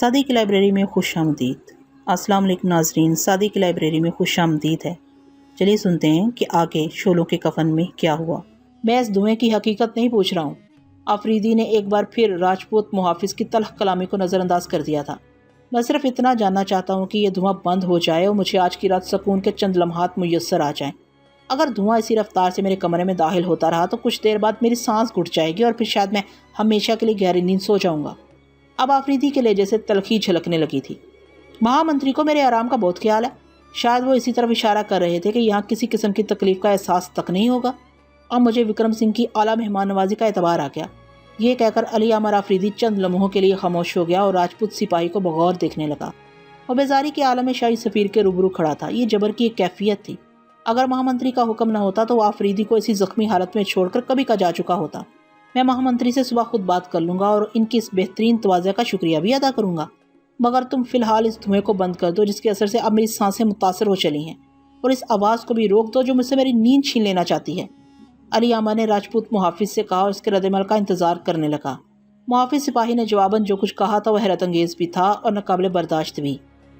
Saadi کی library میں خوش آمدید۔ السلام علیکم ناظرین، سعدی کی لائبریری میں خوش آمدید ہے۔ چلیے سنتے ہیں کہ آگے شعلوں کے کفن میں کیا ہوا۔ میں اس دھوئیں کی حقیقت نہیں پوچھ رہا ہوں۔ آفریدی نے ایک بار پھر راجپوت محافظ کی تلخ کلامی کو نظر انداز کر دیا تھا۔ میں صرف اتنا جاننا چاہتا ہوں کہ یہ دھواں بند ہو جائے اور مجھے آج کی رات سکون کے چند لمحات میسر آ جائیں۔ اگر دھواں اسی رفتار سے میرے کمرے میں داخل ہوتا رہا تو کچھ دیر بعد میری سانس گھٹ جائے گی اور پھر شاید میں ہمیشہ کے لیے گہری نیند سو جاؤں گا۔ اب آفریدی کے لہجے سے تلخی جھلکنے لگی تھی۔ مہا منتری کو میرے آرام کا بہت خیال ہے۔ شاید وہ اسی طرف اشارہ کر رہے تھے کہ یہاں کسی قسم کی تکلیف کا احساس تک نہیں ہوگا۔ اب مجھے وکرم سنگھ کی اعلیٰ مہمان نوازی کا اعتبار آ گیا۔ یہ کہہ کر علی عامر آفریدی چند لمحوں کے لیے خاموش ہو گیا اور راجپوت سپاہی کو بغور دیکھنے لگا۔ وہ بیزاری کے عالم میں شاہی سفیر کے روبرو کھڑا تھا۔ یہ جبر کی ایک کیفیت تھی۔ اگر مہا منتری کا حکم نہ ہوتا تو وہ آفریدی کو اسی زخمی حالت میں چھوڑ کر کبھی کا جا چکا ہوتا۔ میں مہا منتری سے صبح خود بات کر لوں گا اور ان کی اس بہترین تواضع کا شکریہ بھی ادا کروں گا، مگر تم فی الحال اس دھوئیں کو بند کر دو جس کے اثر سے اب میری سانسیں متاثر ہو چلی ہیں، اور اس آواز کو بھی روک دو جو مجھ سے میری نیند چھین لینا چاہتی ہے۔ علی عامر نے راجپوت محافظ سے کہا اور اس کے رد عمل کا انتظار کرنے لگا۔ محافظ سپاہی نے جواباً جو کچھ کہا تھا وہ حیرت انگیز بھی تھا اور ناقابل برداشت بھی۔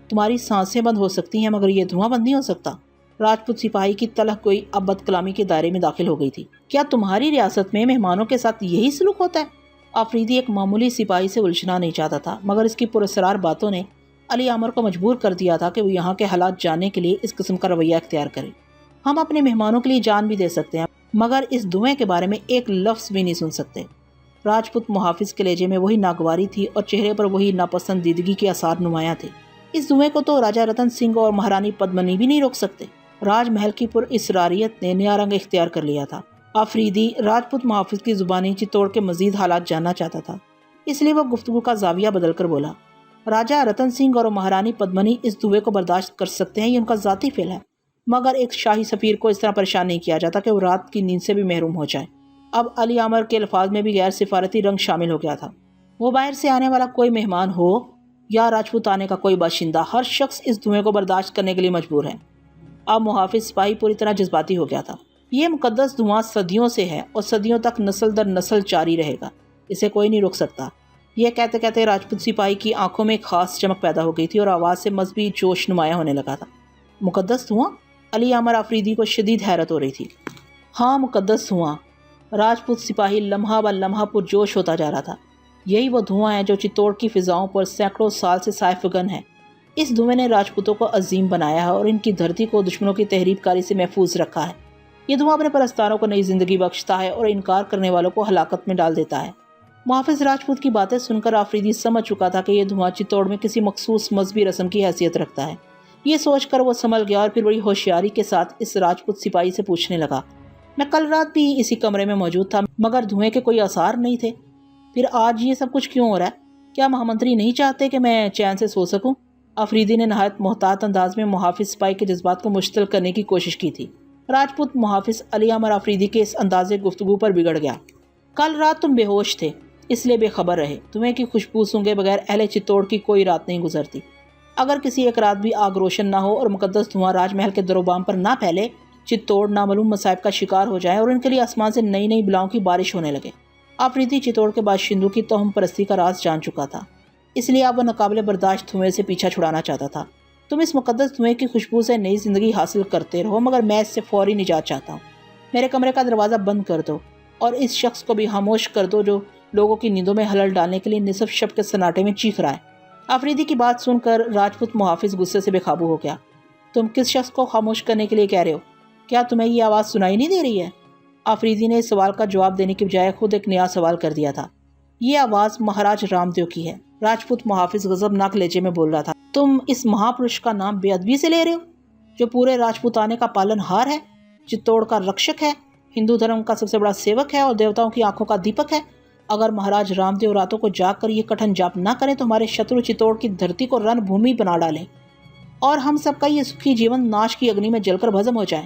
تمہاری سانسیں بند ہو سکتی ہیں مگر یہ دھواں بند نہیں ہو سکتا۔ راجپوت سپاہی کی تلخ گوئی اب بد کلامی کے دائرے میں داخل ہو گئی تھی۔ کیا تمہاری ریاست میں مہمانوں کے ساتھ یہی سلوک ہوتا ہے؟ آفریدی ایک معمولی سپاہی سے الجھنا نہیں چاہتا تھا، مگر اس کی پراسرار باتوں نے علی عامر کو مجبور کر دیا تھا کہ وہ یہاں کے حالات جاننے کے لیے اس قسم کا رویہ اختیار کرے۔ ہم اپنے مہمانوں کے لیے جان بھی دے سکتے ہیں مگر اس دھوئیں کے بارے میں ایک لفظ بھی نہیں سن سکتے۔ راجپوت محافظ کے لہجے میں وہی ناگواری تھی اور چہرے پر وہی ناپسندیدگی کے آثار نمایاں تھے۔ اس دھوئیں کو تو راجہ رتن سنگھ اور مہارانی پدمنی بھی نہیں روک سکتے۔ راج محل کی پر اسراریت نے نیا رنگ اختیار کر لیا تھا۔ آفریدی راجپوت محافظ کی زبانی چتوڑ کے مزید حالات جاننا چاہتا تھا، اس لیے وہ گفتگو کا زاویہ بدل کر بولا۔ راجہ رتن سنگھ اور مہارانی پدمنی اس دھوئیں کو برداشت کر سکتے ہیں، یہ ان کا ذاتی فعل ہے، مگر ایک شاہی سفیر کو اس طرح پریشان نہیں کیا جاتا کہ وہ رات کی نیند سے بھی محروم ہو جائے۔ اب علی عامر کے الفاظ میں بھی غیر سفارتی رنگ شامل ہو گیا تھا۔ وہ باہر سے آنے والا کوئی مہمان ہو یا راجپوت آنے کا کوئی باشندہ، ہر شخص اس دھوئیں کو برداشت کرنے کے لیے مجبور ہے۔ اب محافظ سپاہی پوری طرح جذباتی ہو گیا تھا۔ یہ مقدس دھواں صدیوں سے ہے اور صدیوں تک نسل در نسل جاری رہے گا، اسے کوئی نہیں روک سکتا۔ یہ کہتے کہتے راجپوت سپاہی کی آنکھوں میں ایک خاص چمک پیدا ہو گئی تھی اور آواز سے مذہبی جوش نمایاں ہونے لگا تھا۔ مقدس دھواں؟ علی عامر آفریدی کو شدید حیرت ہو رہی تھی۔ ہاں، مقدس دھواں۔ راجپوت سپاہی لمحہ بہ لمحہ پرجوش ہوتا جا رہا تھا۔ یہی وہ دھواں ہے جو چتوڑ کی فضاؤں پر سینکڑوں سال سے سائے فگن ہے۔ اس دھوئیں نے راجپوتوں کو عظیم بنایا ہے اور ان کی دھرتی کو دشمنوں کی تحریب کاری سے محفوظ رکھا ہے۔ یہ دھواں اپنے پرستاروں کو نئی زندگی بخشتا ہے اور انکار کرنے والوں کو ہلاکت میں ڈال دیتا ہے۔ محافظ راجپوت کی باتیں سن کر آفریدی سمجھ چکا تھا کہ یہ دھواں چتوڑ میں کسی مخصوص مذہبی رسم کی حیثیت رکھتا ہے۔ یہ سوچ کر وہ سنبھل گیا اور پھر بڑی ہوشیاری کے ساتھ اس راجپوت سپاہی سے پوچھنے لگا، میں کل رات بھی اسی کمرے میں موجود تھا مگر دھوئیں کے کوئی آثار نہیں تھے، پھر آج یہ سب کچھ کیوں ہو رہا ہے؟ کیا مہا منتری نہیں چاہتے کہ میں چین سے سو سکوں؟ آفریدی نے نہایت محتاط انداز میں محافظ سپاہی کے جذبات کو مشتعل کرنے کی کوشش کی تھی۔ راجپوت محافظ علی عامر آفریدی کے اس انداز گفتگو پر بگڑ گیا۔ کل رات تم بے ہوش تھے، اس لیے بے خبر رہے۔ دھوئیں کی خوشبو سونگھے بغیر اہل چتوڑ کی کوئی رات نہیں گزرتی۔ اگر کسی ایک رات بھی آگ روشن نہ ہو اور مقدس دھواں راج محل کے در و بام پر نہ پھیلے، چتوڑ نامعلوم مصائب کا شکار ہو جائے اور ان کے لیے آسمان سے نئی نئی بلاؤں کی بارش ہونے لگے۔ آفریدی چتوڑ کے باشندوں کی توہم پرستی کا راز جان چکا تھا، اس لیے اب وہ ناقابل برداشت دھوئیں سے پیچھا چھڑانا چاہتا تھا۔ تم اس مقدس دھوئیں کی خوشبو سے نئی زندگی حاصل کرتے رہو مگر میں اس سے فوری نجات چاہتا ہوں۔ میرے کمرے کا دروازہ بند کر دو اور اس شخص کو بھی خاموش کر دو جو لوگوں کی نیندوں میں خلل ڈالنے کے لیے نصف شب کے سناٹے میں چیخ رہا ہے۔ آفریدی کی بات سن کر راجپوت محافظ غصے سے بے قابو ہو گیا۔ تم کس شخص کو خاموش کرنے کے لیے کہہ رہے ہو؟ کیا تمہیں یہ آواز سنائی نہیں دے رہی ہے؟ آفریدی نے اس سوال کا جواب دینے کی بجائے خود ایک نیا سوال کر دیا تھا۔ یہ آواز مہاراج رام دیو کی ہے۔ راجپوت محافظ غضبناک لہجے میں بول رہا تھا۔ تم اس مہاپرش کا نام بے ادبی سے لے رہے ہو، جو پورے راجپوتانے کا پالن ہار ہے، چتوڑ کا رکشک ہے، ہندو دھرم کا سب سے بڑا سیوک ہے اور دیوتاؤں کی آنکھوں کا دیپک ہے۔ اگر مہاراج رام دیو راتوں کو جاگ کر یہ کٹھن جاپ نہ کریں تو ہمارے شترو چتوڑ کی دھرتی کو رن بھومی بنا ڈالیں اور ہم سب کا یہ سکھی جیون ناش کی اگنی میں جل کر بھسم ہو جائے۔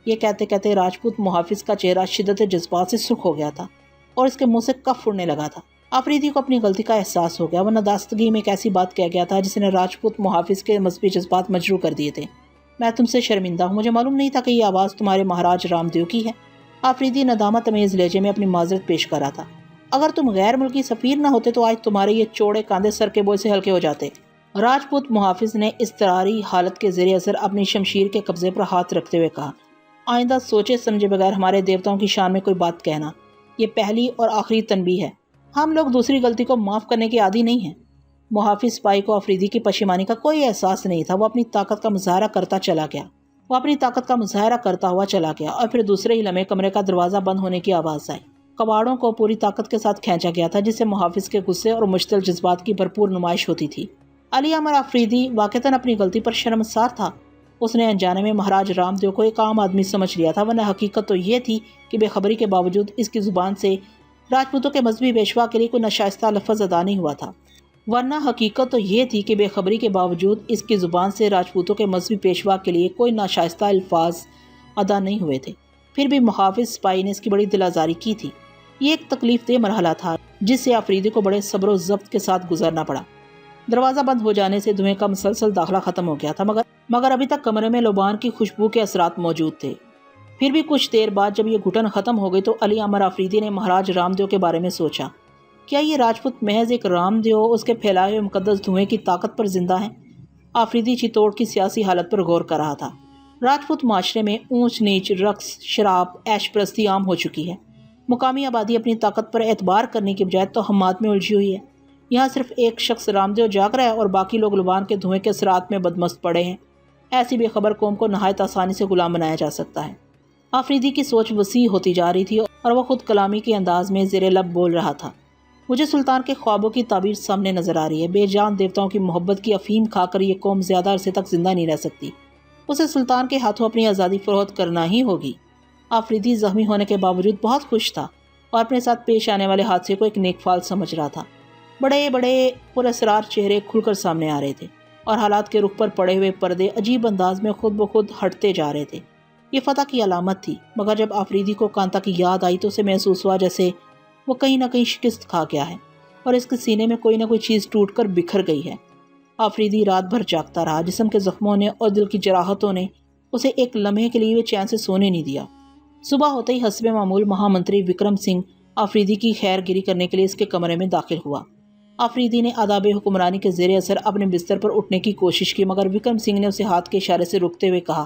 یہ کہتے کہتے راجپوت محافظ کا چہرہ شدت جذبات سے سرخ ہو گیا تھا اور اس کے منہ سے کف اڑنے لگا تھا۔ آفریدی کو اپنی غلطی کا احساس ہو گیا، وہ نداستگی میں ایک ایسی بات کہہ گیا تھا جس نے راجپوت محافظ کے مذہبی جذبات مجروح کر دیے تھے۔ میں تم سے شرمندہ ہوں، مجھے معلوم نہیں تھا کہ یہ آواز تمہارے مہاراج رام دیو کی ہے۔ آفریدی ندامت امیز لہجے میں اپنی معذرت پیش کر رہا تھا۔ اگر تم غیر ملکی سفیر نہ ہوتے تو آج تمہارے یہ چوڑے کاندھے سر کے بوجھ سے ہلکے ہو جاتے۔ راجپوت محافظ نے اضطراری حالت کے زیر اثر اپنی شمشیر کے قبضے پر ہاتھ رکھتے ہوئے کہا، آئندہ سوچے سمجھے بغیر ہمارے دیوتاؤں کی شان میں کوئی بات کہنا، یہ پہلی اور آخری تنبیہ ہے۔ ہم لوگ دوسری غلطی کو معاف کرنے کے عادی نہیں ہیں۔ محافظ سپاہی کو آفریدی کی پشیمانی کا کوئی احساس نہیں تھا۔ وہ اپنی طاقت کا مظاہرہ کرتا ہوا چلا گیا اور پھر دوسرے ہی لمحے کمرے کا دروازہ بند ہونے کی آواز آئی۔ کباڑوں کو پوری طاقت کے ساتھ کھینچا گیا تھا، جس سے محافظ کے غصے اور مشتعل جذبات کی بھرپور نمائش ہوتی تھی۔ علی امر آفریدی واقعتاً اپنی غلطی پر شرمسار تھا۔ اس نے انجانے میں مہاراج رام دیو کو ایک عام آدمی سمجھ لیا تھا، ورنہ حقیقت تو یہ تھی کہ بے خبری کے باوجود اس کی زبان سے راجپوتوں کے مذہبی پیشوا کے لیے کوئی ناشائستہ لفظ ادا نہیں ہوا تھا۔ پھر بھی محافظ سپاہی نے اس کی بڑی دل آزاری کی تھی۔ یہ ایک تکلیف دہ مرحلہ تھا جس سے آفریدی کو بڑے صبر و ضبط کے ساتھ گزرنا پڑا۔ دروازہ بند ہو جانے سے دھویں کا مسلسل داخلہ ختم ہو گیا تھا، مگر ابھی تک کمرے میں لوبان کی خوشبو کے اثرات موجود تھے۔ پھر بھی کچھ دیر بعد جب یہ گھٹن ختم ہو گئی تو علی امر آفریدی نے مہاراج رام دیو کے بارے میں سوچا، کیا یہ راجپوت محض ایک رام دیو اس کے پھیلائے ہوئے مقدس دھوئیں کی طاقت پر زندہ ہیں؟ آفریدی چتوڑ کی سیاسی حالت پر غور کر رہا تھا۔ راجپوت معاشرے میں اونچ نیچ، رقص، شراب، عیش پرستی عام ہو چکی ہے۔ مقامی آبادی اپنی طاقت پر اعتبار کرنے کی بجائے توہمات میں الجھی ہوئی ہے۔ یہاں صرف ایک شخص رام دیو جاگ رہا ہے اور باقی لوگ لبان کے دھوئیں کے اثرات میں بدمست پڑے ہیں۔ ایسی بے خبر قوم کو نہایت آسانی سے غلام بنایا جا سکتا ہے۔ آفریدی کی سوچ وسیع ہوتی جا رہی تھی اور وہ خود کلامی کے انداز میں زیر لب بول رہا تھا، مجھے سلطان کے خوابوں کی تعبیر سامنے نظر آ رہی ہے۔ بے جان دیوتاؤں کی محبت کی افیم کھا کر یہ قوم زیادہ عرصے تک زندہ نہیں رہ سکتی۔ اسے سلطان کے ہاتھوں اپنی آزادی فروخت کرنا ہی ہوگی۔ آفریدی زخمی ہونے کے باوجود بہت خوش تھا اور اپنے ساتھ پیش آنے والے حادثے کو ایک نیک فال سمجھ رہا تھا۔ بڑے بڑے پراسرار چہرے کھل کر سامنے آ رہے تھے اور حالات کے رخ پر پڑے ہوئے پردے عجیب انداز میں خود بخود ہٹتے جا رہے تھے۔ یہ فتح کی علامت تھی، مگر جب آفریدی کو کانتا کی یاد آئی تو اسے محسوس ہوا جیسے وہ کہیں نہ کہیں شکست کھا گیا ہے اور اس کے سینے میں کوئی نہ کوئی چیز ٹوٹ کر بکھر گئی ہے۔ آفریدی رات بھر جاگتا رہا۔ جسم کے زخموں نے اور دل کی جراحتوں نے اسے ایک لمحے کے لیے بھی چین سے سونے نہیں دیا۔ صبح ہوتے ہی حسب معمول مہا منتری وکرم سنگھ آفریدی کی خیر گیری کرنے کے لیے اس کے کمرے میں داخل ہوا۔ آفریدی نے آداب حکمرانی کے زیر اثر اپنے بستر پر اٹھنے کی کوشش کی، مگر وکرم سنگھ نے اسے ہاتھ کے اشارے سے روکتے ہوئے کہا،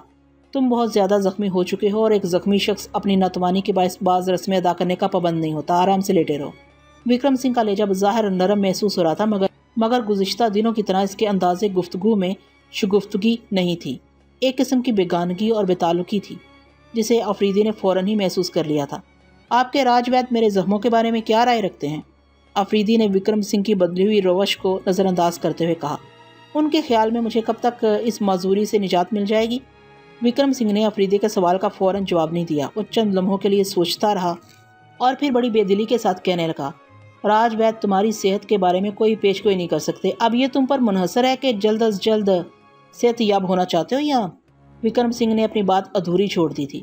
تم بہت زیادہ زخمی ہو چکے ہو اور ایک زخمی شخص اپنی ناتوانی کے باعث بعض رسمیں ادا کرنے کا پابند نہیں ہوتا، آرام سے لیٹے رہو۔ وکرم سنگھ کا لہجہ بظاہر نرم محسوس ہو رہا تھا، مگر گزشتہ دنوں کی طرح اس کے انداز گفتگو میں شگفتگی نہیں تھی۔ ایک قسم کی بیگانگی اور بے تعلقی تھی جسے آفریدی نے فوراً ہی محسوس کر لیا تھا۔ آپ کے راج وید میرے زخموں کے بارے میں کیا رائے رکھتے ہیں؟ آفریدی نے وکرم سنگھ کی بدلی ہوئی روش کو نظر انداز کرتے ہوئے کہا، ان کے خیال میں مجھے کب تک اس معذوری سے نجات مل جائے گی؟ وکرم سنگھ نے آفریدی کے سوال کا فوراً جواب نہیں دیا۔ وہ چند لمحوں کے لیے سوچتا رہا اور پھر بڑی بے دلی کے ساتھ کہنے لگا، راج وید تمہاری صحت کے بارے میں کوئی پیش گوئی نہیں کر سکتے۔ اب یہ تم پر منحصر ہے کہ جلد از جلد صحت یاب ہونا چاہتے ہو یا؟ وکرم سنگھ نے اپنی بات ادھوری چھوڑ دی تھی۔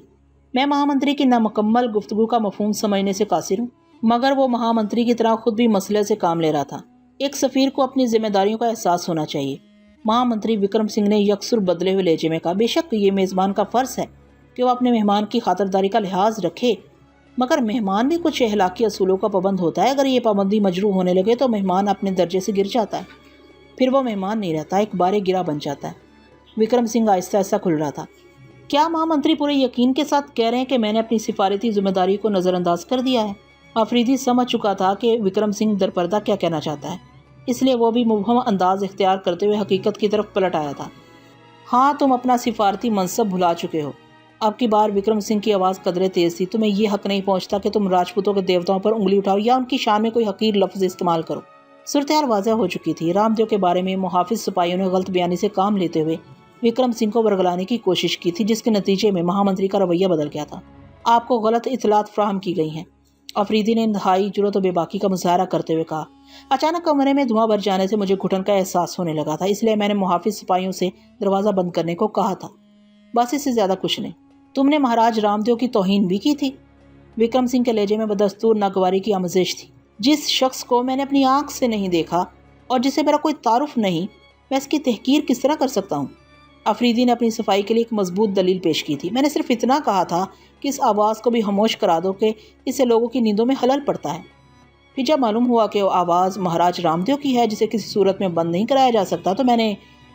میں مہا منتری کی نامکمل گفتگو کا مفہوم سمجھنے سے قاصر ہوں، مگر وہ مہا منتری کی طرح خود بھی مسئلے سے کام لے رہا تھا۔ ایک سفیر کو اپنی ذمہ داریوں کا احساس ہونا چاہیے۔ مہا منتری وکرم سنگھ نے یکسر بدلے ہوئے لہجے میں کہا، بے شک یہ میزبان کا فرض ہے کہ وہ اپنے مہمان کی خاطرداری کا لحاظ رکھے، مگر مہمان بھی کچھ اخلاقی اصولوں کا پابند ہوتا ہے۔ اگر یہ پابندی مجروح ہونے لگے تو مہمان اپنے درجے سے گر جاتا ہے، پھر وہ مہمان نہیں رہتا، ایک بارے گرا بن جاتا ہے۔ وکرم سنگھ آہستہ آہستہ کھل رہا تھا۔ کیا مہا منتری پورے یقین کے ساتھ کہہ رہے ہیں کہ میں نے اپنی سفارتی ذمہ داری کو نظر انداز کر دیا ہے؟ آفریدی سمجھ چکا تھا کہ وکرم سنگھ درپردہ کیا کہنا چاہتا ہے، اس لیے وہ بھی مبہم انداز اختیار کرتے ہوئے حقیقت کی طرف پلٹ آیا تھا۔ ہاں، تم اپنا سفارتی منصب بھلا چکے ہو۔ اب کی بار وکرم سنگھ کی آواز قدرے تیز تھی۔ تمہیں یہ حق نہیں پہنچتا کہ تم راجپوتوں کے دیوتاؤں پر انگلی اٹھاؤ یا ان کی شان میں کوئی حقیر لفظ استعمال کرو۔ صورتحال واضح ہو چکی تھی۔ رام دیو کے بارے میں محافظ سپاہیوں نے غلط بیانی سے کام لیتے ہوئے وکرم سنگھ کو ورگلانے کی کوشش کی تھی، جس کے نتیجے میں مہا منتری کا رویہ بدل گیا تھا۔ آپ کو غلط اطلاعات فراہم کی گئی ہیں، آفریدی نے انتہائی جرأت و بے باکی کا مظاہرہ کرتے ہوئے کہا۔ اچانک کمرے میں دھواں بھر جانے سے مجھے گھٹن کا احساس ہونے لگا تھا، اس لیے میں نے محافظ سپاہیوں سے دروازہ بند کرنے کو کہا تھا، بس اس سے زیادہ کچھ نہیں۔ تم نے مہاراج رام دیو کی توہین بھی کی تھی۔ وکرم سنگھ کے لہجے میں بدستور ناگواری کی آمیزش تھی۔ جس شخص کو میں نے اپنی آنکھ سے نہیں دیکھا اور جسے میرا کوئی تعارف نہیں، میں اس کی تحقیر کس طرح کر سکتا ہوں؟ آفریدی نے اپنی صفائی کے لیے ایک مضبوط دلیل پیش کی تھی۔ میں نے صرف اتنا کہا تھا کہ اس آواز کو بھی خاموش کرا دو کہ اس سے لوگوں کی نیندوں میں خلل پڑتا ہے۔ پھر جب معلوم ہوا کہ وہ آواز مہاراج رام دیو کی ہے جسے کسی صورت میں بند نہیں کرایا جا سکتا، تو میں نے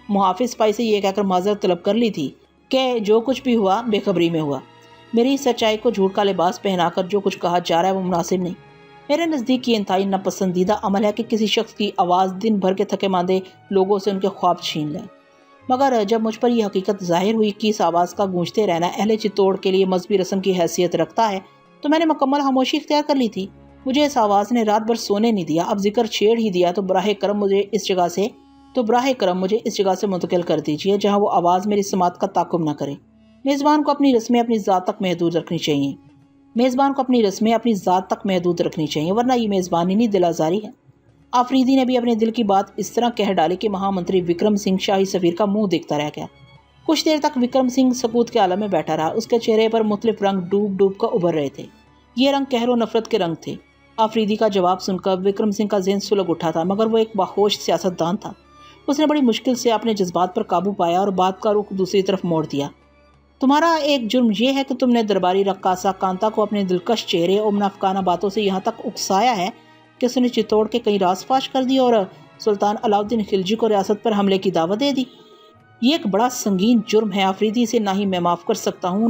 محافظ سپاہی سے یہ کہہ کر معذرت طلب کر لی تھی کہ جو کچھ بھی ہوا بے خبری میں ہوا۔ میری سچائی کو جھوٹ کا لباس پہنا کر جو کچھ کہا جا رہا ہے وہ مناسب نہیں۔ میرے نزدیک یہ انتہائی ناپسندیدہ عمل ہے کہ کسی شخص کی آواز دن بھر کے تھکے ماندے لوگوں سے ان کے خواب چھین لیں۔ مگر جب مجھ پر یہ حقیقت ظاہر ہوئی کہ اس آواز کا گونجتے رہنا اہل چتوڑ کے لیے مذہبی رسم کی حیثیت رکھتا ہے، تو میں نے مکمل خاموشی اختیار کر لی تھی۔ مجھے اس آواز نے رات بھر سونے نہیں دیا۔ اب ذکر چھیڑ ہی دیا تو براہ کرم مجھے اس جگہ سے منتقل کر دیجیے جہاں وہ آواز میری سماعت کا تعاقب نہ کرے۔ میزبان کو اپنی رسمیں اپنی ذات تک محدود رکھنی چاہیے، ورنہ یہ میزبانی نہیں دل آزاری ہے۔ آفریدی نے بھی اپنے دل کی بات اس طرح کہہ ڈالی کہ مہا منتری وکرم سنگھ شاہی سفیر کا منہ دیکھتا رہ گیا۔ کچھ دیر تک وکرم سنگھ سکوت کے عالم میں بیٹھا رہا۔ اس کے چہرے پر مختلف رنگ ڈوب ڈوب کر ابھر رہے تھے۔ یہ رنگ قہر و نفرت کے رنگ تھے۔ آفریدی کا جواب سن کر وکرم سنگھ کا ذہن سلگ اٹھا تھا، مگر وہ ایک باہوش سیاستدان تھا۔ اس نے بڑی مشکل سے اپنے جذبات پر قابو پایا اور بات کا رخ دوسری طرف موڑ دیا۔ تمہارا ایک جرم یہ ہے کہ تم نے درباری رقاصہ کانتا کو اپنے دلکش چہرے اور منافقانہ باتوں سے یہاں تک اکسایا ہے کہ اس نے چتوڑ کے کئی راز فاش کر دی اور سلطان علاؤالدین خلجی کو ریاست پر حملے کی دعوت دے دی۔ یہ ایک بڑا سنگین جرم ہے آفریدی، اسے نہ ہی میں معاف کر سکتا ہوں،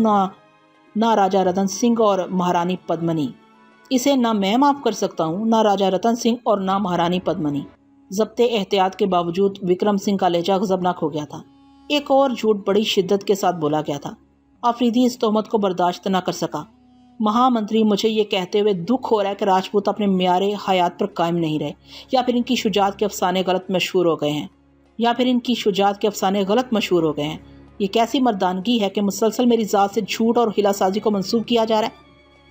نہ راجہ رتن سنگھ اور مہارانی پدمنی۔ ضبط احتیاط کے باوجود وکرم سنگھ کا لہجہ غضبناک ہو گیا تھا۔ ایک اور جھوٹ بڑی شدت کے ساتھ بولا گیا تھا۔ آفریدی اس تہمت کو برداشت نہ کر سکا۔ مہا منتری، مجھے یہ کہتے ہوئے دکھ ہو رہا ہے کہ راجپوت اپنے معیار حیات پر قائم نہیں رہے، یا پھر ان کی شجاعت کے افسانے غلط مشہور ہو گئے ہیں۔ یہ کیسی مردانگی ہے کہ مسلسل میری ذات سے جھوٹ اور ہلا سازی کو منسوب کیا جا رہا ہے۔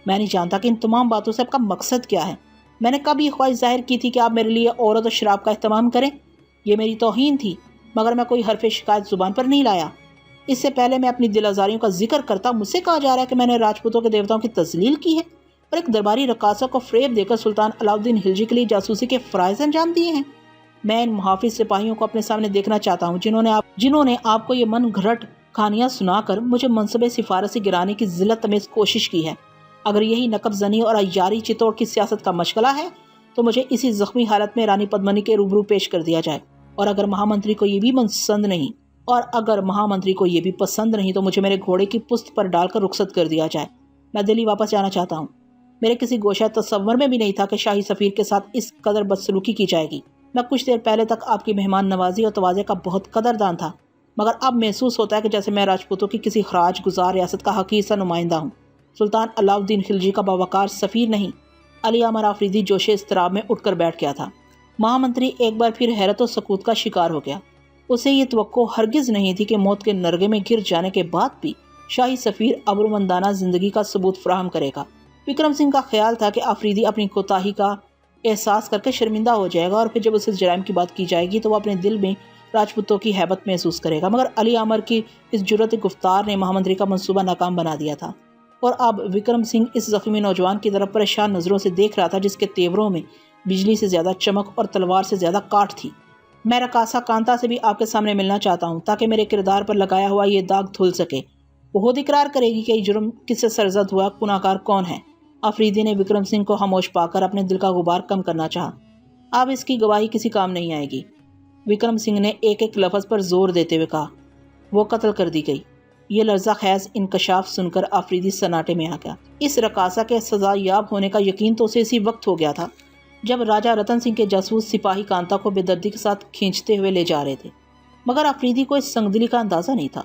میں نہیں جانتا کہ ان تمام باتوں سے آپ کا مقصد کیا ہے۔ میں نے کب یہ خواہش ظاہر کی تھی کہ آپ میرے لیے عورت اور شراب کا اہتمام کریں؟ یہ میری توہین تھی، مگر میں کوئی حرف شکایت زبان پر نہیں لایا۔ اس سے پہلے میں اپنی دل آزاریوں کا ذکر کرتا، مجھ سے کہا جا رہا ہے کہ میں نے راجپوتوں کے دیوتاؤں کی تذلیل کی ہے اور ایک درباری رقاصہ کو فریب دے کر سلطان علاؤالدین خلجی کے لیے جاسوسی کے فرائض انجام دیے ہیں۔ میں ان محافظ سپاہیوں کو اپنے سامنے دیکھنا چاہتا ہوں جنہوں نے آپ کو یہ من گھڑت کہانیاں سنا کر مجھے منصب سفارت سے گرانے کی ذلت تمیز کوشش کی ہے۔ اگر یہی نقب زنی اور عیاری چتوڑ کی سیاست کا مشغلہ ہے تو مجھے اسی زخمی حالت میں رانی پدمنی کے روبرو پیش کر دیا جائے، اور اگر مہا منتری کو یہ بھی پسند نہیں تو مجھے میرے گھوڑے کی پشت پر ڈال کر رخصت کر دیا جائے۔ میں دلی واپس جانا چاہتا ہوں۔ میرے کسی گوشہ تصور میں بھی نہیں تھا کہ شاہی سفیر کے ساتھ اس قدر بدسلوکی کی جائے گی۔ میں کچھ دیر پہلے تک آپ کی مہمان نوازی اور تواضع کا بہت قدردان تھا، مگر اب محسوس ہوتا ہے کہ جیسے میں راجپوتوں کی کسی خراج گزار ریاست کا حقیر سا نمائندہ ہوں، سلطان علاؤالدین خلجی کا باوقار سفیر نہیں۔ علی احمد آفریدی جوش اضطراب میں اٹھ کر بیٹھ گیا تھا۔ مہا منتری ایک بار پھر حیرت و سکوت کا شکار ہو گیا۔ اسے یہ توقع ہرگز نہیں تھی کہ موت کے نرغے میں گر جانے کے بعد بھی شاہی سفیر ابرومندانہ زندگی کا ثبوت فراہم کرے گا۔ وکرم سنگھ کا خیال تھا کہ آفریدی اپنی کوتاہی کا احساس کر کے شرمندہ ہو جائے گا، اور پھر جب اسے جرائم کی بات کی جائے گی تو وہ اپنے دل میں راجپوتوں کی ہیبت محسوس کرے گا۔ مگر علی احمد کی اس جرأت گفتار نے مہامنتری کا منصوبہ ناکام بنا دیا تھا، اور اب وکرم سنگھ اس زخمی نوجوان کی طرف پریشان نظروں سے دیکھ رہا تھا جس کے تیوروں میں بجلی سے زیادہ چمک اور تلوار سے زیادہ کاٹ تھی۔ میں رقاصہ کانتا سے بھی آپ کے سامنے ملنا چاہتا ہوں تاکہ میرے کردار پر لگایا ہوا یہ داغ دھل سکے۔ وہ خود اقرار کرے گی کہ یہ جرم کس سے سرزد ہوا، گناہگار کون ہے۔ آفریدی نے وکرم سنگھ کو خاموش پا کر اپنے دل کا غبار کم کرنا چاہا۔ اب اس کی گواہی کسی کام نہیں آئے گی، وکرم سنگھ نے ایک ایک لفظ پر زور دیتے ہوئے کہا۔ وہ قتل کر دی گئی۔ یہ لرزہ خیز انکشاف سن کر آفریدی سناٹے میں آ گیا۔ اس رقاصہ کے سزا یاب ہونے کا یقین تو اسے اسی وقت ہو گیا تھا جب راجہ رتن سنگھ کے جاسوس سپاہی کانتا کو بے دردی کے ساتھ کھینچتے ہوئے لے جا رہے تھے، مگر آفریدی کو اس سنگدلی کا اندازہ نہیں تھا۔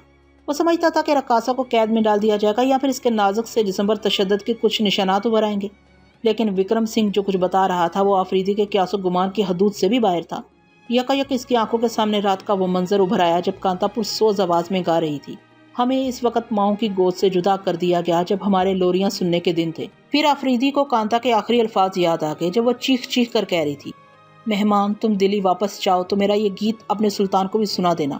وہ سمجھتا تھا کہ رقاصہ کو قید میں ڈال دیا جائے گا یا پھر اس کے نازک سے جسم پر تشدد کے کچھ نشانات ابھر آئیں گے، لیکن وکرم سنگھ جو کچھ بتا رہا تھا وہ آفریدی کے قیاس و گمان کی حدود سے بھی باہر تھا۔ یکایک اس کی آنکھوں کے سامنے رات کا وہ منظر ابھر آیا جب کانتا پرسوز آواز میں گا رہی تھی، ہمیں اس وقت ماؤں کی گود سے جدا کر دیا گیا جب ہمارے لوریاں سننے کے دن تھے۔ پھر آفریدی کو کانتا کے آخری الفاظ یاد آ گئے جب وہ چیخ چیخ کر کہہ رہی تھی، مہمان تم دلی واپس جاؤ تو میرا یہ گیت اپنے سلطان کو بھی سنا دینا۔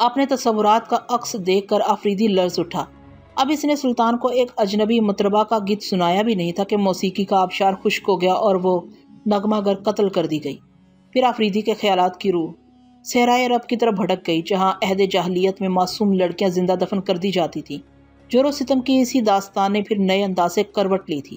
اپنے تصورات کا عکس دیکھ کر آفریدی لرز اٹھا۔ اب اس نے سلطان کو ایک اجنبی مطربہ کا گیت سنایا بھی نہیں تھا کہ موسیقی کا آبشار خشک ہو گیا اور وہ نغمہ گر قتل کر دی گئی۔ پھر آفریدی کے خیالات کی روح صحرائے عرب کی طرف بھٹک گئی جہاں عہد جاہلیت میں معصوم لڑکیاں زندہ دفن کر دی جاتی تھیں۔ جور و ستم کی اسی داستان نے پھر نئے انداز سے کروٹ لی تھی۔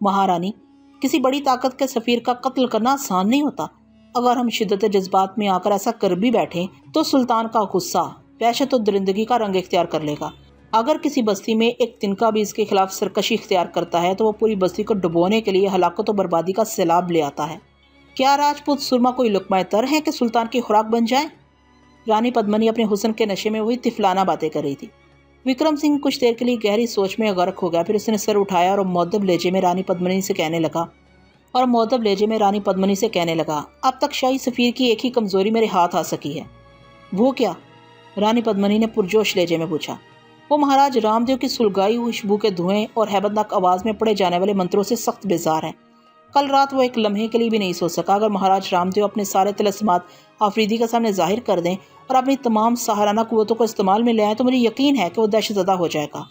مہارانی، کسی بڑی طاقت کے سفیر کا قتل کرنا آسان نہیں ہوتا۔ اگر ہم شدت جذبات میں آ کر ایسا کر بھی بیٹھیں تو سلطان کا غصہ وحشت و درندگی کا رنگ اختیار کر لے گا۔ اگر کسی بستی میں ایک تنکا بھی اس کے خلاف سرکشی اختیار کرتا ہے تو وہ پوری بستی کو ڈبونے کے لیے ہلاکت و بربادی کا سیلاب لے آتا ہے۔ کیا راجپوت سرما کوئی لقمہ تر ہے کہ سلطان کی خوراک بن جائیں؟ رانی پدمنی اپنے حسن کے نشے میں وہی طفلانہ باتیں کر رہی تھی۔ وکرم سنگھ کچھ دیر کے لیے گہری سوچ میں غرق ہو گیا، پھر اس نے سر اٹھایا اور مؤدب لہجے میں رانی پدمنی سے کہنے لگا، اب تک شاہی سفیر کی ایک ہی کمزوری میرے ہاتھ آ سکی ہے۔ وہ کیا؟ رانی پدمنی نے پرجوش لہجے میں پوچھا۔ وہ مہاراج رام دیو کی سلگائی ہوئی خوشبو کے دھوئیں اور ہیبتناک آواز میں پڑھے جانے والے منتروں سے سخت بیزار ہے۔ کل رات وہ ایک لمحے کے لیے بھی نہیں سو سکا۔ اگر مہاراج رام دیو اپنے سارے طلسمات آفریدی کے سامنے ظاہر کر دیں اور اپنی تمام سحرانہ قوتوں کو استعمال میں لے آئیں تو مجھے یقین ہے کہ وہ دہشت زدہ ہو جائے گا،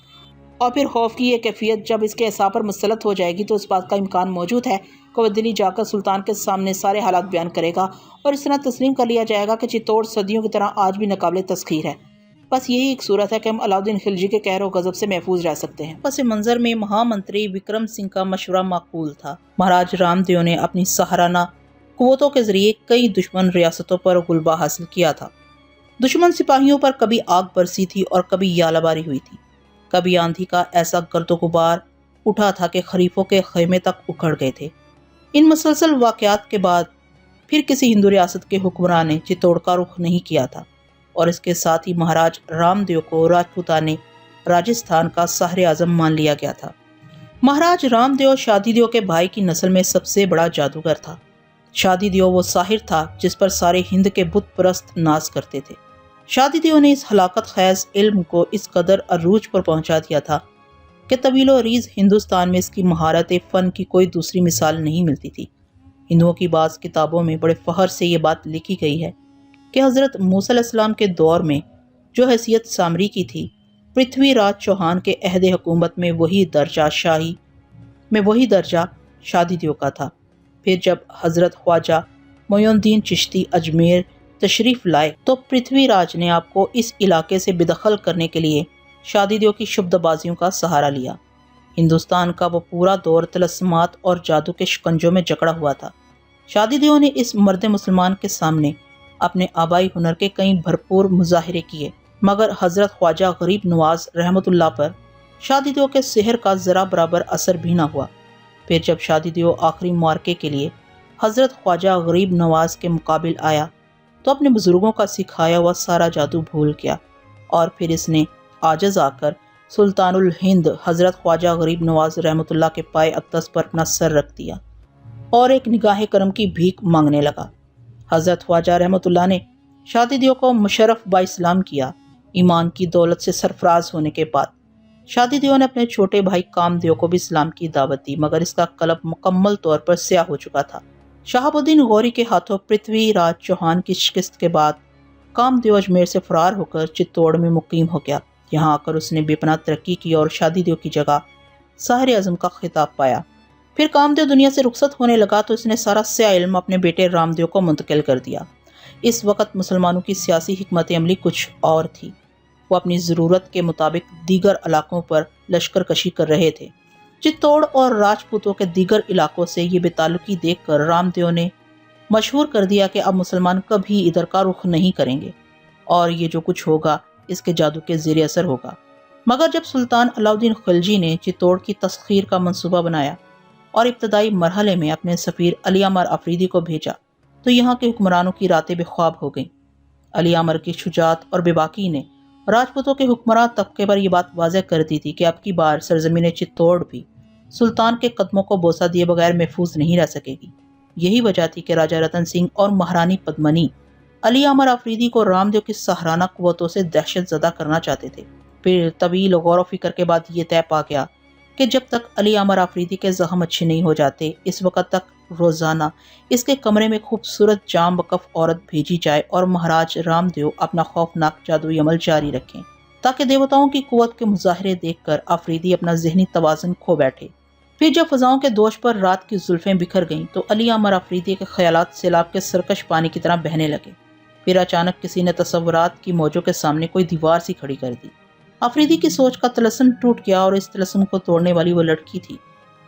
اور پھر خوف کی یہ کیفیت جب اس کے اعصاب پر مسلط ہو جائے گی تو اس بات کا امکان موجود ہے کہ وہ دلی جا کر سلطان کے سامنے سارے حالات بیان کرے گا اور اس طرح تسلیم کر لیا جائے گا کہ چتور صدیوں کی طرح آج بھی ناقابل تسخیر ہے۔ بس یہی ایک صورت ہے کہ ہم علاؤالدین خلجی کے قہر و غضب سے محفوظ رہ سکتے ہیں۔ پس منظر میں مہا منتری وکرم سنگھ کا مشورہ معقول تھا۔ مہاراج رام دیو نے اپنی سحرانہ قوتوں کے ذریعے کئی دشمن ریاستوں پر غلبہ حاصل کیا تھا۔ دشمن سپاہیوں پر کبھی آگ برسی تھی اور کبھی یالہ باری ہوئی تھی، کبھی آندھی کا ایسا گرد و غبار اٹھا تھا کہ خریفوں کے خیمے تک اکھڑ گئے تھے۔ ان مسلسل واقعات کے بعد پھر کسی ہندو ریاست کے حکمران نے چتوڑ کا رخ نہیں کیا تھا، اور اس کے ساتھ ہی مہاراج رام دیو کو راجپوتانے راجستھان کا سحر اعظم مان لیا گیا تھا۔ مہاراج رام دیو شادی دیو کے بھائی کی نسل میں سب سے بڑا جادوگر تھا۔ شادی دیو وہ ساحر تھا جس پر سارے ہند کے بت پرست ناز کرتے تھے۔ شادی دیو نے اس ہلاکت خیز علم کو اس قدر عروج پر پہنچا دیا تھا کہ طویل و عریض ہندوستان میں اس کی مہارت فن کی کوئی دوسری مثال نہیں ملتی تھی۔ ہندوؤں کی بعض کتابوں میں بڑے فخر سے یہ بات لکھی گئی ہے کہ حضرت موسیٰ علیہ السلام کے دور میں جو حیثیت سامری کی تھی، پرتھوی راج چوہان کے عہد حکومت میں وہی درجہ شادی دیو کا تھا۔ پھر جب حضرت خواجہ معین الدین چشتی اجمیر تشریف لائے تو پرتھوی راج نے آپ کو اس علاقے سے بے دخل کرنے کے لیے شادی دیو کی شبد بازیوں کا سہارا لیا۔ ہندوستان کا وہ پورا دور طلسمات اور جادو کے شکنجوں میں جکڑا ہوا تھا۔ شادی دیو نے اس مرد مسلمان کے سامنے اپنے آبائی ہنر کے کئی بھرپور مظاہرے کیے، مگر حضرت خواجہ غریب نواز رحمت اللہ پر شادی دیو کے سحر کا ذرا برابر اثر بھی نہ ہوا۔ پھر جب شادی دیو آخری معرکے کے لیے حضرت خواجہ غریب نواز کے مقابل آیا تو اپنے بزرگوں کا سکھایا ہوا سارا جادو بھول گیا، اور پھر اس نے عاجز آ کر سلطان الہند حضرت خواجہ غریب نواز رحمت اللہ کے پائے اقدس پر اپنا سر رکھ دیا اور ایک نگاہ کرم کی بھیک مانگنے لگا۔ حضرت خواجہ رحمت اللہ نے شادی دیو کو مشرف با اسلام کیا۔ ایمان کی دولت سے سرفراز ہونے کے بعد شادی دیو نے اپنے چھوٹے بھائی کام دیو کو بھی اسلام کی دعوت دی، مگر اس کا قلب مکمل طور پر سیاہ ہو چکا تھا۔ شہاب الدین غوری کے ہاتھوں پرتھوی راج چوہان کی شکست کے بعد کام دیو اجمیر سے فرار ہو کر چتوڑ میں مقیم ہو گیا۔ یہاں آ کر اس نے بے پناہ ترقی کی اور شادی دیو کی جگہ ساحر اعظم کا خطاب پایا۔ پھر کام دیو دنیا سے رخصت ہونے لگا تو اس نے سارا سیاہ علم اپنے بیٹے رام دیو کو منتقل کر دیا۔ اس وقت مسلمانوں کی سیاسی حکمت عملی کچھ اور تھی۔ وہ اپنی ضرورت کے مطابق دیگر علاقوں پر لشکر کشی کر رہے تھے۔ چتوڑ اور راجپوتوں کے دیگر علاقوں سے یہ بے تعلقی دیکھ کر رام دیو نے مشہور کر دیا کہ اب مسلمان کبھی ادھر کا رخ نہیں کریں گے، اور یہ جو کچھ ہوگا اس کے جادو کے زیر اثر ہوگا۔ مگر جب سلطان علاؤالدین خلجی نے چتوڑ کی تسخیر کا منصوبہ بنایا اور ابتدائی مرحلے میں اپنے سفیر علی امر آفریدی کو بھیجا تو یہاں کے حکمرانوں کی راتیں بے خواب ہو گئیں۔ علی امر کی شجاعت اور بے باکی نے راجپوتوں کے حکمراں طبقے پر یہ بات واضح کر دی تھی کہ اب کی بار سرزمین چتوڑ بھی سلطان کے قدموں کو بوسہ دیے بغیر محفوظ نہیں رہ سکے گی۔ یہی وجہ تھی کہ راجہ رتن سنگھ اور مہارانی پدمنی علی امر آفریدی کو رام دیو کی سحرانہ قوتوں سے دہشت زدہ کرنا چاہتے تھے۔ پھر طویل غور و فکر کے بعد یہ طے پا گیا کہ جب تک علی امر آفریدی کے زخم اچھے نہیں ہو جاتے اس وقت تک روزانہ اس کے کمرے میں خوبصورت جام وقف عورت بھیجی جائے اور مہاراج رام دیو اپنا خوفناک جادوئی عمل جاری رکھیں تاکہ دیوتاؤں کی قوت کے مظاہرے دیکھ کر آفریدی اپنا ذہنی توازن کھو بیٹھے۔ پھر جب فضاؤں کے دوش پر رات کی زلفیں بکھر گئیں تو علی امر آفریدی کے خیالات سیلاب کے سرکش پانی کی طرح بہنے لگے۔ پھر اچانک کسی نے تصورات کی موجوں کے سامنے کوئی دیوار سی کھڑی کر دی۔ آفریدی کی سوچ کا طلسم ٹوٹ گیا اور اس طلسم کو توڑنے والی وہ لڑکی تھی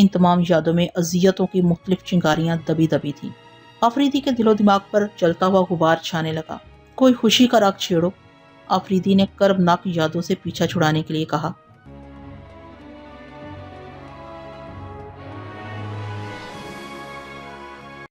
ان تمام یادوں میں اذیتوں کی مختلف چنگاریاں دبی دبی تھیں۔ آفریدی کے دل و دماغ پر چلتا ہوا غبار چھانے لگا۔ کوئی خوشی کا راگ چھیڑو، آفریدی نے کربناک یادوں سے پیچھا چھڑانے کے لیے کہا۔